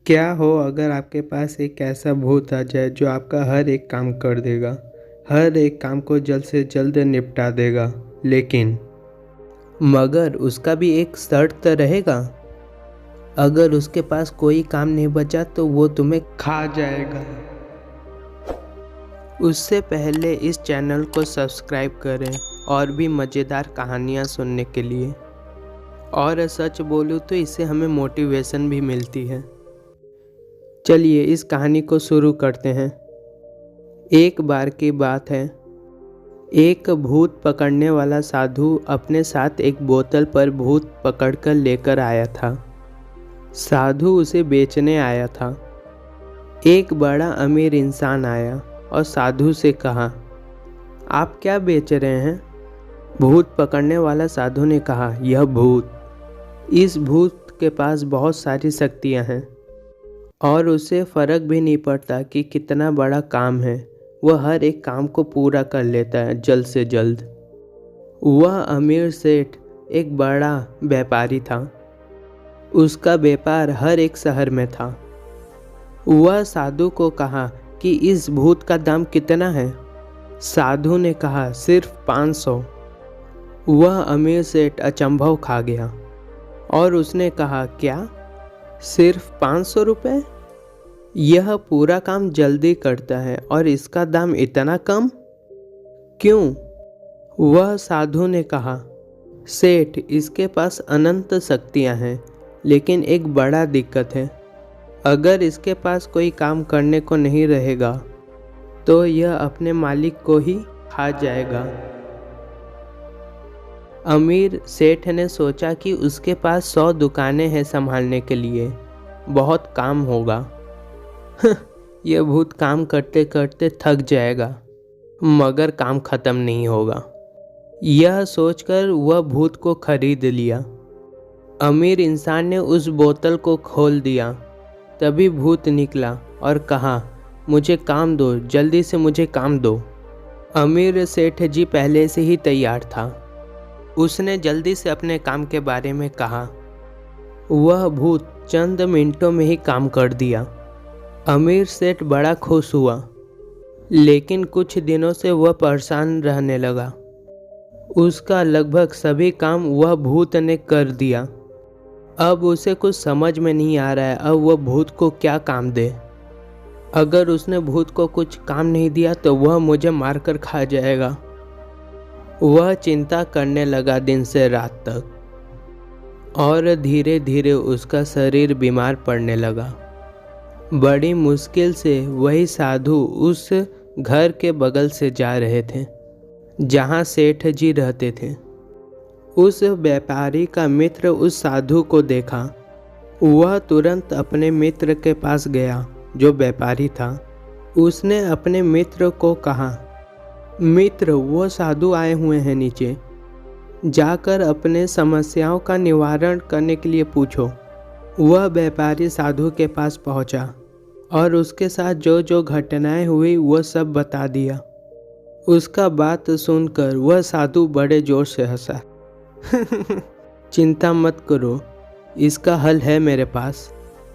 क्या हो अगर आपके पास एक ऐसा भूत आ जाए जो आपका हर एक काम कर देगा, हर एक काम को जल्द से जल्द निपटा देगा, लेकिन मगर उसका भी एक शर्त रहेगा। अगर उसके पास कोई काम नहीं बचा तो वो तुम्हें खा जाएगा। उससे पहले इस चैनल को सब्सक्राइब करें और भी मज़ेदार कहानियाँ सुनने के लिए। और सच बोलूँ तो इससे हमें मोटिवेशन भी मिलती है। चलिए इस कहानी को शुरू करते हैं। एक बार की बात है, एक भूत पकड़ने वाला साधु अपने साथ एक बोतल पर भूत पकड़कर लेकर आया था। साधु उसे बेचने आया था। एक बड़ा अमीर इंसान आया और साधु से कहा, आप क्या बेच रहे हैं? भूत पकड़ने वाला साधु ने कहा, यह भूत। इस भूत के पास बहुत सारी शक्तियां हैं और उसे फ़र्क भी नहीं पड़ता कि कितना बड़ा काम है, वह हर एक काम को पूरा कर लेता है जल्द से जल्द। वह अमीर सेठ एक बड़ा व्यापारी था। उसका व्यापार हर एक शहर में था। वह साधु को कहा कि इस भूत का दाम कितना है? साधु ने कहा, सिर्फ 500। वह अमीर सेठ अचंभव खा गया और उसने कहा, क्या सिर्फ 500 रुपये? यह पूरा काम जल्दी करता है और इसका दाम इतना कम क्यों? वह साधु ने कहा, सेठ इसके पास अनंत शक्तियां हैं, लेकिन एक बड़ा दिक्कत है। अगर इसके पास कोई काम करने को नहीं रहेगा तो यह अपने मालिक को ही खा जाएगा। अमीर सेठ ने सोचा कि उसके पास 100 दुकानें हैं संभालने के लिए, बहुत काम होगा। यह भूत काम करते करते थक जाएगा, मगर काम खत्म नहीं होगा। यह सोचकर वह भूत को खरीद लिया। अमीर इंसान ने उस बोतल को खोल दिया। तभी भूत निकला और कहा, मुझे काम दो, जल्दी से मुझे काम दो। अमीर सेठ जी पहले से ही तैयार था। उसने जल्दी से अपने काम के बारे में कहा। वह भूत चंद मिनटों में ही काम कर दिया। अमीर सेठ बड़ा खुश हुआ, लेकिन कुछ दिनों से वह परेशान रहने लगा। उसका लगभग सभी काम वह भूत ने कर दिया। अब उसे कुछ समझ में नहीं आ रहा है, अब वह भूत को क्या काम दे। अगर उसने भूत को कुछ काम नहीं दिया तो वह मुझे मारकर खा जाएगा। वह चिंता करने लगा दिन से रात तक और धीरे धीरे उसका शरीर बीमार पड़ने लगा। बड़ी मुश्किल से वही साधु उस घर के बगल से जा रहे थे जहाँ सेठ जी रहते थे। उस व्यापारी का मित्र उस साधु को देखा। वह तुरंत अपने मित्र के पास गया जो व्यापारी था। उसने अपने मित्र को कहा, मित्र वो साधु आए हुए हैं नीचे, जाकर अपने समस्याओं का निवारण करने के लिए पूछो। वह व्यापारी साधु के पास पहुंचा और उसके साथ जो जो घटनाएं हुई वह सब बता दिया। उसका बात सुनकर वह साधु बड़े जोर से हंसा। चिंता मत करो, इसका हल है मेरे पास।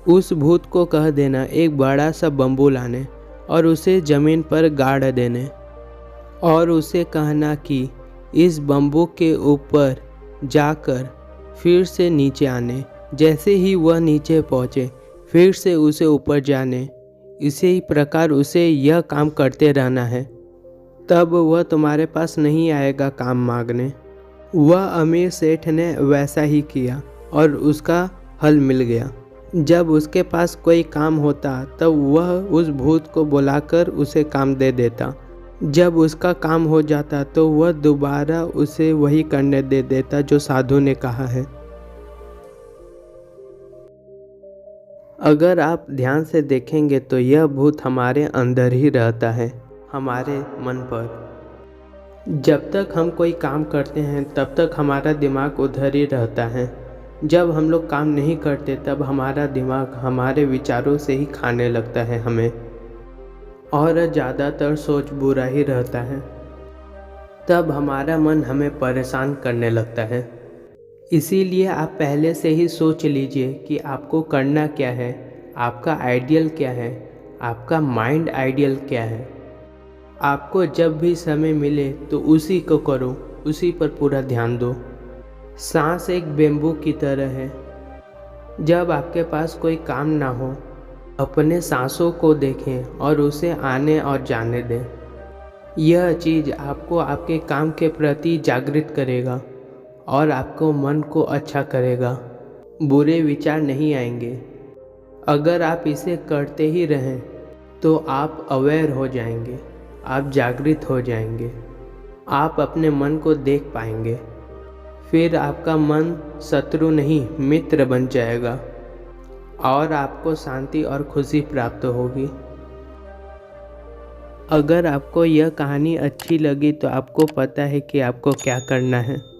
उस भूत को कह देना एक बड़ा सा बम्बू लाने और उसे ज़मीन पर गाड़ देने, और उसे कहना कि इस बम्बू के ऊपर जाकर फिर से नीचे आने। जैसे ही वह नीचे पहुँचे फिर से उसे ऊपर जाने। इसी प्रकार उसे यह काम करते रहना है, तब वह तुम्हारे पास नहीं आएगा काम मांगने। वह अमीर सेठ ने वैसा ही किया और उसका हल मिल गया। जब उसके पास कोई काम होता तब वह उस भूत को बुलाकर उसे काम दे देता। जब उसका काम हो जाता तो वह दोबारा उसे वही करने दे देता जो साधु ने कहा है। अगर आप ध्यान से देखेंगे तो यह भूत हमारे अंदर ही रहता है, हमारे मन पर। जब तक हम कोई काम करते हैं तब तक हमारा दिमाग उधर ही रहता है। जब हम लोग काम नहीं करते तब हमारा दिमाग हमारे विचारों से ही खाने लगता है हमें, और ज़्यादातर सोच बुरा ही रहता है। तब हमारा मन हमें परेशान करने लगता है। इसीलिए आप पहले से ही सोच लीजिए कि आपको करना क्या है। आपका आइडियल क्या है, आपका माइंड आइडियल क्या है। आपको जब भी समय मिले तो उसी को करो, उसी पर पूरा ध्यान दो। सांस एक बेम्बू की तरह है। जब आपके पास कोई काम ना हो, अपने सांसों को देखें और उसे आने और जाने दें। यह चीज़ आपको आपके काम के प्रति जागृत करेगा और आपको मन को अच्छा करेगा। बुरे विचार नहीं आएंगे। अगर आप इसे करते ही रहें तो आप अवेयर हो जाएंगे, आप जागृत हो जाएंगे, आप अपने मन को देख पाएंगे। फिर आपका मन शत्रु नहीं मित्र बन जाएगा और आपको शांति और खुशी प्राप्त होगी। अगर आपको यह कहानी अच्छी लगी तो आपको पता है कि आपको क्या करना है।